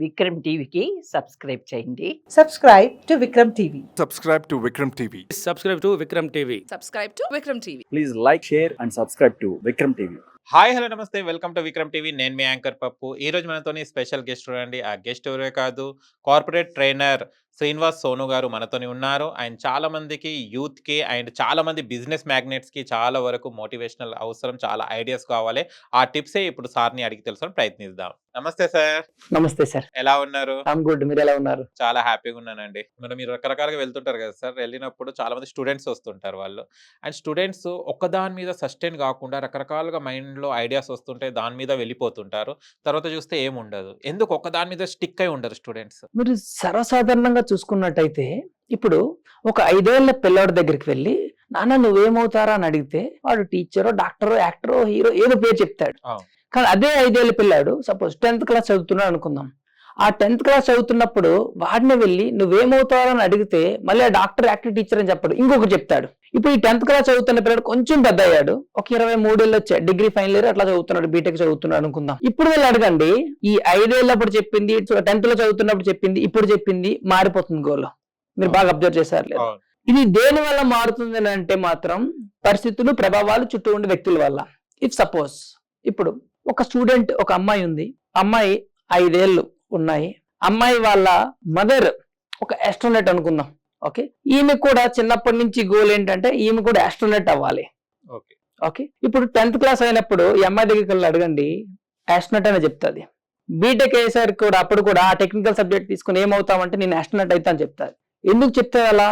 విక్రమ్ టీవీకి సబ్స్క్రైబ్ చేయండి. Subscribe to Vikram TV. Subscribe to Vikram TV. Subscribe to Vikram TV. Subscribe to Vikram TV. Please like, share and subscribe to Vikram TV. Hi hello నమస్తే, welcome to Vikram TV. నేను మీ anchor పప్పు. ఈ రోజు మనతోని special guest చూడండి. ఆ guest ఎవరే కాదు, కార్పొరేట్ ట్రైనర్ శ్రీనివాస్ సోను గారు మనతోని ఉన్నారు. ఆయన చాలా మందికి యూత్కి అండ్ చాలా మంది బిజినెస్ మ్యాగ్నెట్స్కి చాలా వరకు మోటివేషనల్ అవసరం, చాలా ఐడియాస్ కావాలి. ఆ టిప్సే ఇప్పుడు సార్ని అడిగి తెలుసుకొని ప్రయత్నిద్దాం. నమస్తే సార్. నమస్తే సార్. ఎలా ఉన్నారు? I'm good. మీరు ఎలా ఉన్నారు? చాలా హ్యాపీగా ఉన్నానండి. మీరు రకరకాలుగా వెళ్తుంటారు కదా సార్. వెళ్ళినప్పుడు చాలా మంది స్టూడెంట్స్ వస్తుంటారు. వాళ్ళు అండ్ స్టూడెంట్స్ ఒక్కదాని మీద సస్టైన్ కాకుండా రకరకాలుగా మైండ్లో ఐడియాస్ వస్తుంటాయి, దాని మీద వెళ్ళిపోతుంటారు. తర్వాత చూస్తే ఏముండదు. ఎందుకు ఒక్కదాని మీద స్టిక్ అయి ఉండరు స్టూడెంట్స్? మీరు సర్వసాధారణంగా చూసుకున్నట్టయితే ఇప్పుడు ఒక 5 ఏళ్ల పిల్లాడి దగ్గరికి వెళ్ళి నాన్న నువ్వేమవుతారా అని అడిగితే వాడు టీచరో, డాక్టరో, యాక్టరో, హీరో ఏదో పేరు చెప్తాడు. కానీ అదే 5 ఏళ్ల పిల్లాడు సపోజ్ 10th క్లాస్ చదువుతున్నాడు అనుకుందాం. ఆ 10th క్లాస్ చదువుతున్నప్పుడు వాడిని వెళ్ళి నువ్వేమవుతావు అని అడిగితే మళ్ళీ ఆ డాక్టర్, యాక్టర్, టీచర్ అని చెప్పడు, ఇంకొకటి చెప్తాడు. ఇప్పుడు ఈ 10th క్లాస్ చదువుతున్న పిల్లడు కొంచెం పెద్ద అయ్యాడు, ఒక 23 ఏళ్ళు వచ్చాడు, డిగ్రీ ఫైనల్ ఇయర్ అట్లా చదువుతున్నాడు, బీటెక్ చదువుతున్నాడు అనుకుందాం. ఇప్పుడు వెళ్ళి అడగండి, ఈ 5 ఏళ్ళప్పుడు చెప్పింది, 10th లో చదువుతున్నప్పుడు చెప్పింది, ఇప్పుడు చెప్పింది మారిపోతుంది గోల్. మీరు బాగా అబ్జర్వ్ చేశారు లేదు? ఇది దేని వల్ల మారుతుంది అని అంటే మాత్రం పరిస్థితులు, ప్రభావాలు, చుట్టూ ఉండే వ్యక్తుల వల్ల. ఇఫ్ సపోజ్ ఇప్పుడు ఒక స్టూడెంట్, ఒక అమ్మాయి ఉంది, అమ్మాయి 5 ఏళ్ళు ఉన్నాయి, అమ్మాయి వాళ్ళ మదర్ ఒక ఆస్ట్రోనట్ అనుకుందాం. ఓకే, ఈమె కూడా చిన్నప్పటి నుంచి గోల్ ఏంటంటే ఈమె కూడా ఆస్ట్రోనట్ అవ్వాలి. ఓకే, ఇప్పుడు 10th క్లాస్ అయినప్పుడు ఈ అమ్మాయి దగ్గరికి వెళ్ళి అడగండి, ఆస్ట్రోనట్ అని చెప్తుంది. బీటెక్ అయ్యేసరికి కూడా అప్పుడు కూడా ఆ టెక్నికల్ సబ్జెక్ట్ తీసుకుని ఏమవుతామంటే నేను ఆస్ట్రోనట్ అవుతా అని చెప్తారు. ఎందుకు చెప్తారు అలా?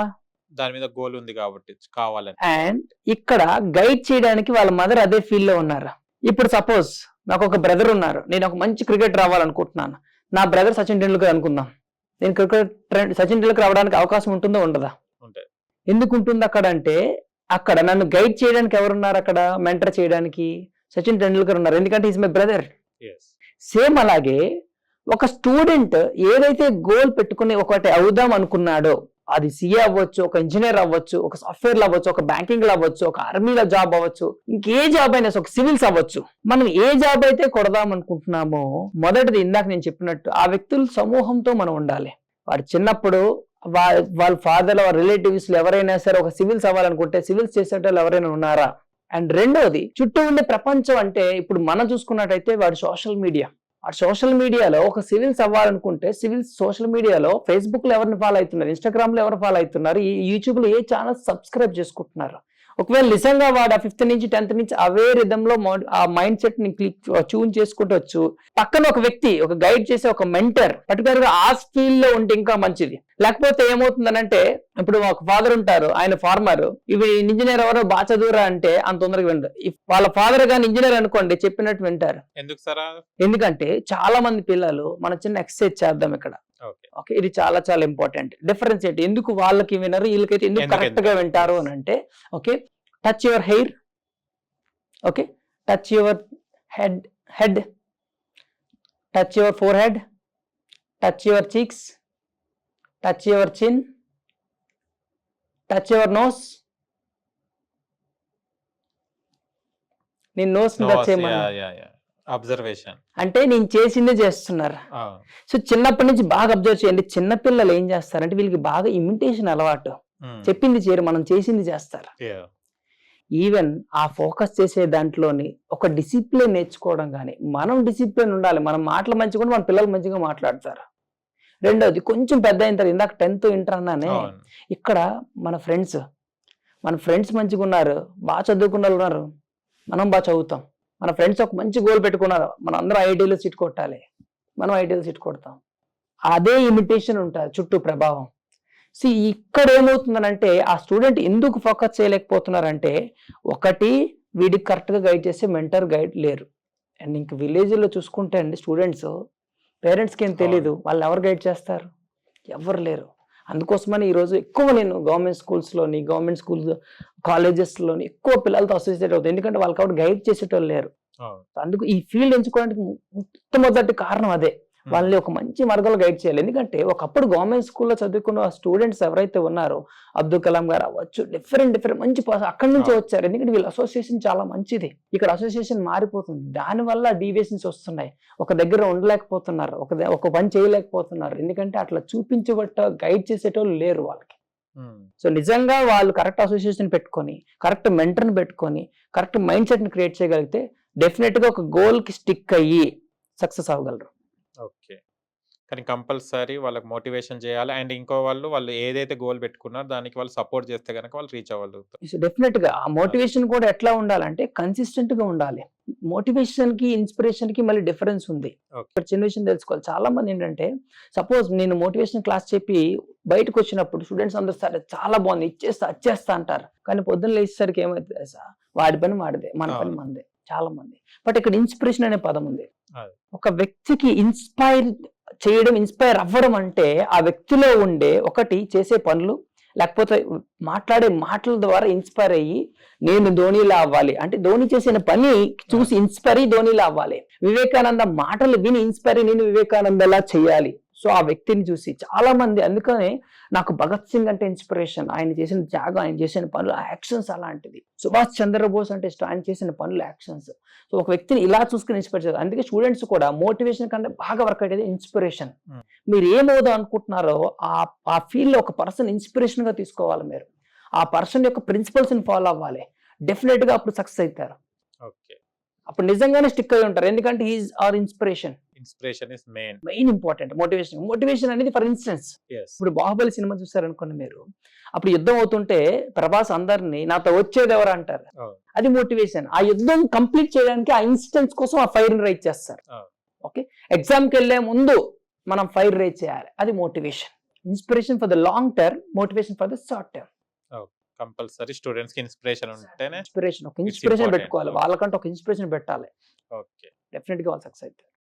దాని మీద గోల్ ఉంది కాబట్టి కావాలని. అండ్ ఇక్కడ గైడ్ చేయడానికి వాళ్ళ మదర్ అదే ఫీల్డ్ లో ఉన్నారు. ఇప్పుడు సపోజ్ నాకు ఒక బ్రదర్ ఉన్నారు, నేను ఒక మంచి క్రికెట్ రావాలనుకుంటున్నాను. నా బ్రదర్ సచిన్ టెండూల్కర్ అనుకుందాం. నేను సచిన్ టెండూల్కర్ రావడానికి అవకాశం ఉంటుందో ఉండదా? ఎందుకు ఉంటుంది అక్కడ అంటే అక్కడ నన్ను గైడ్ చేయడానికి ఎవరున్నారు? అక్కడ మెంటర్ చేయడానికి సచిన్ టెండూల్కర్ ఉన్నారు, ఎందుకంటే ఈజ్ మై బ్రదర్. సేమ్ అలాగే ఒక స్టూడెంట్ ఏదైతే గోల్ పెట్టుకుని ఒకటి అవుదాం అనుకున్నాడో, అది సిఏ అవ్వచ్చు, ఒక ఇంజనీర్ అవ్వచ్చు, ఒక సాఫ్ట్వేర్ లో అవ్వచ్చు, ఒక బ్యాంకింగ్ లో అవ్వచ్చు, ఒక ఆర్మీలో జాబ్ అవ్వచ్చు, ఇంకే జాబ్ అయినా, ఒక సివిల్స్ అవ్వచ్చు. మనం ఏ జాబ్ అయితే కొడదాం అనుకుంటున్నామో మొదటిది ఇందాక నేను చెప్పినట్టు ఆ వ్యక్తుల సమూహంతో మనం ఉండాలి. వాడు చిన్నప్పుడు వాళ్ళ ఫాదర్, వాళ్ళ రిలేటివ్స్ ఎవరైనా సరే ఒక సివిల్స్ అవ్వాలనుకుంటే సివిల్స్ చేసేటోళ్ళు ఎవరైనా ఉన్నారా? అండ్ రెండోది చుట్టూ ఉండే ప్రపంచం. అంటే ఇప్పుడు మనం చూసుకున్నట్టయితే వాడు సోషల్ మీడియాలో ఒక సివిల్స్ అవ్వాలనుకుంటే సివిల్స్ సోషల్ మీడియాలో ఫేస్బుక్ లో ఎవరిని ఫాలో అవుతున్నారు, ఇన్స్టాగ్రామ్ లో ఎవరు ఫాలో అవుతున్నారు, ఈ యూట్యూబ్ లో ఏ ఛానల్ సబ్స్క్రైబ్ చేసుకుంటున్నారు. ఒకవేళ నిజంగా వాడు 5th నుంచి 10th నుంచి అవే రిధంలో ఆ మైండ్ సెట్ ని ట్యూన్ చేసుకుంటూ వచ్చు. పక్కన ఒక వ్యక్తి, ఒక గైడ్ చేసే ఒక మెంటర్ పర్టికులర్ గా ఆ స్కిల్ లో ఉంటే ఇంకా మంచిది. లేకపోతే ఏమవుతుందనంటే ఇప్పుడు ఒక ఫాదర్ ఉంటారు, ఆయన ఫార్మర్, ఇవి ఇంజనీర్ ఎవరో బాగా చదువురా అంటే అంత తొందరగా వినరు. వాళ్ళ ఫాదర్ గాని ఇంజనీర్ అనుకోండి, చెప్పినట్టు వింటారు. ఎందుకంటే చాలా మంది పిల్లలు, మన చిన్న ఎక్సర్సైజ్ చేద్దాం ఇక్కడ. ఓకే, ఇది చాలా చాలా ఇంపార్టెంట్. డిఫరెన్స్ ఏంటి, ఎందుకు వాళ్ళకి వినరు, వీళ్ళకైతే ఎందుకు కరెక్ట్ గా వింటారు అని అంటే, okay, touch your hair, okay, touch your head, touch your forehead, touch your cheeks, touch your chin, touch your nose. నేను నోస్ టచ్ చేయమన్నా అబ్జర్వేషన్ అంటే నేను చేసిందే చేస్తున్నారు. సో చిన్నప్పటి నుంచి బాగా అబ్జర్వ్ చేయండి. చిన్నపిల్లలు ఏం చేస్తారంటే వీళ్ళకి బాగా ఇమిటేషన్ అలవాటు. చెప్పింది చేయరు, మనం చేసింది చేస్తారు. ఈవెన్ ఆ ఫోకస్ చేసే దాంట్లోని ఒక డిసిప్లిన్ నేర్చుకోవడం కానీ, మనం డిసిప్లిన్ ఉండాలి. మనం మాటలు మంచిగా మన పిల్లలు మంచిగా మాట్లాడతారు. రెండోది కొంచెం పెద్ద అయిన తర్వాత, ఇందాక 10th ఇంటర్ అన్నానే, ఇక్కడ మన ఫ్రెండ్స్ మంచిగా ఉన్నారు, బాగా చదువుకున్న వాళ్ళు ఉన్నారు, మనం బాగా చదువుతాం. మన ఫ్రెండ్స్ ఒక మంచి గోల్ పెట్టుకున్నారు, మనం అందరం ఐటీలో సీట్ కొట్టాలి, మనం ఐటీలో సీట్ కొడతాం. అదే ఇమిటేషన్ ఉంటుంది, చుట్టూ ప్రభావం. సో ఇక్కడ ఏమవుతుందనంటే ఆ స్టూడెంట్ ఎందుకు ఫోకస్ చేయలేకపోతున్నారంటే, ఒకటి వీడికి కరెక్ట్గా గైడ్ చేసే మెంటర్ గైడ్ లేరు. అండ్ ఇంక విలేజ్లో చూసుకుంటే అండి స్టూడెంట్స్, పేరెంట్స్కి ఏం తెలీదు, వాళ్ళు ఎవరు గైడ్ చేస్తారు? ఎవరు లేరు. అందుకోసమని ఈరోజు ఎక్కువ నేను గవర్నమెంట్ స్కూల్స్ కాలేజెస్లోని ఎక్కువ పిల్లలతో అసోసియేట్ అవుతాయి, ఎందుకంటే వాళ్ళకి కాబట్టి గైడ్ చేసేటోళ్ళు లేరు. అందుకు ఈ ఫీల్డ్ ఎంచుకోవడానికి మొట్టమొదటి కారణం అదే. వాళ్ళని ఒక మంచి మార్గంలో గైడ్ చేయాలి. ఎందుకంటే ఒకప్పుడు గవర్నమెంట్ స్కూల్లో చదువుకున్న స్టూడెంట్స్ ఎవరైతే ఉన్నారో అబ్దుల్ కలాం గారు అవ్వచ్చు, డిఫరెంట్ మంచి అక్కడి నుంచే వచ్చారు. ఎందుకంటే వీళ్ళ అసోసియేషన్ చాలా మంచిది. ఇక్కడ అసోసియేషన్ మారిపోతుంది, దానివల్ల డీవియేషన్స్ వస్తున్నాయి. ఒక దగ్గర ఉండలేకపోతున్నారు, ఒక పని చేయలేకపోతున్నారు. ఎందుకంటే అట్లా గైడ్ చేసేటోళ్ళు లేరు వాళ్ళకి. సో నిజంగా వాళ్ళు కరెక్ట్ అసోసియేషన్ పెట్టుకొని, కరెక్ట్ మెంటర్ని పెట్టుకొని, కరెక్ట్ మైండ్ సెట్ ని క్రియేట్ చేయగలిగితే డెఫినెట్ గా ఒక గోల్ కి స్టిక్ అయ్యి సక్సెస్ అవ్వగలరు. ఓకే. కానీ కంపల్సరీ వాళ్ళకి మోటివేషన్ చేయాలి. అండ్ ఇంకో వాళ్ళు ఏదైతే గోల్ పెట్టుకున్నారో దానికి వాళ్ళు సపోర్ట్ చేస్తే గనక వాళ్ళు రీచ్ అవ్వగలుగుతారు. డెఫినెట్ గా ఆ మోటివేషన్ కూడా ఎట్లా ఉండాలంటే కన్సిస్టెంట్ గా ఉండాలి. మోటివేషన్ కి ఇన్స్పిరేషన్ కి మళ్ళీ డిఫరెన్స్ ఉంది. ఇక్కడ చిన్న విషయం తెలుసుకోవాలి. చాలా మంది ఏంటంటే సపోజ్ నేను మోటివేషన్ క్లాస్ చెప్పి బయటకు వచ్చినప్పుడు స్టూడెంట్స్ అందరూ సరే చాలా బాగుంది వచ్చేస్తా అంటారు. కానీ పొద్దున్న లేచేసరికి ఏమైతుంది సార్, వాడి పని వాడిదే, మన పని మనదే. చాలా మంది. బట్ ఇక్కడ ఇన్స్పిరేషన్ అనే పదం ఉంది. ఒక వ్యక్తికి ఇన్స్పైర్ అవ్వడం అంటే ఆ వ్యక్తిలో ఉండే ఒకటి చేసే పనులు, లేకపోతే మాట్లాడే మాటల ద్వారా ఇన్స్పైర్ అయ్యి నేను ధోనిలా అవ్వాలి అంటే ధోని చేసిన పని చూసి ఇన్స్పైర్ అయ్యి ధోనిలా అవ్వాలి. వివేకానంద మాటలు విని ఇన్స్పైర్ అయ్యి నేను వివేకానందలా చేయాలి. సో ఆ వ్యక్తిని చూసి చాలా మంది, అందుకనే నాకు భగత్ సింగ్ అంటే ఇన్స్పిరేషన్. ఆయన చేసిన త్యాగం, ఆయన చేసిన పనులు, యాక్షన్స్ అలాంటిది. సుభాష్ చంద్రబోస్ అంటే ఇష్టం, ఆయన చేసిన పనులు, యాక్షన్స్. సో ఒక వ్యక్తిని ఇలా చూసుకుని ఇన్స్పైర్ చేయాలి. అందుకే స్టూడెంట్స్ కూడా మోటివేషన్ కంటే బాగా వర్క్ అయ్యేది ఇన్స్పిరేషన్. మీరు ఏమవుదాం అనుకుంటున్నారో ఆ ఫీల్డ్ లో ఒక పర్సన్ ఇన్స్పిరేషన్ గా తీసుకోవాలి. మీరు ఆ పర్సన్ యొక్క ప్రిన్సిపల్స్ ని ఫాలో అవ్వాలి. డెఫినెట్ గా అప్పుడు సక్సెస్ అవుతారు. అప్పుడు నిజంగానే స్టిక్ అయి ఉంటారు. ఎందుకంటే heroes are inspiration. Inspiration is main important. Motivation అనేది ఫర్ ఇన్స్టెన్స్ ఇప్పుడు బాహుబలి సినిమా చూసారనుకోండి మీరు, అప్పుడు యుద్ధం అవుతుంటే ప్రభాస్ అందరినీ నాతో వచ్చేది ఎవరు అంటారు. అది మోటివేషన్. ఆ యుద్ధం కంప్లీట్ చేయడానికి ఆ ఇన్స్టెన్స్ కోసం ఆ ఫైర్ రైజ్ చేస్తారు. ఓకే, ఎగ్జామ్ కి వెళ్లే ముందు మనం ఫైర్ రైజ్ చేయాలి. అది motivation. Inspiration for the long term, motivation for the short term. Compulsory students కి ఇన్స్పిరేషన్ ఉంటేనే ఇన్స్పిరేషన్ పెట్టుకోవాలి. వాళ్ళకంటే ఒక ఇన్స్పిరేషన్ పెట్టాలి. ఓకే, డెఫినెట్ గా వాళ్ళు సక్సెస్ అవుతారు.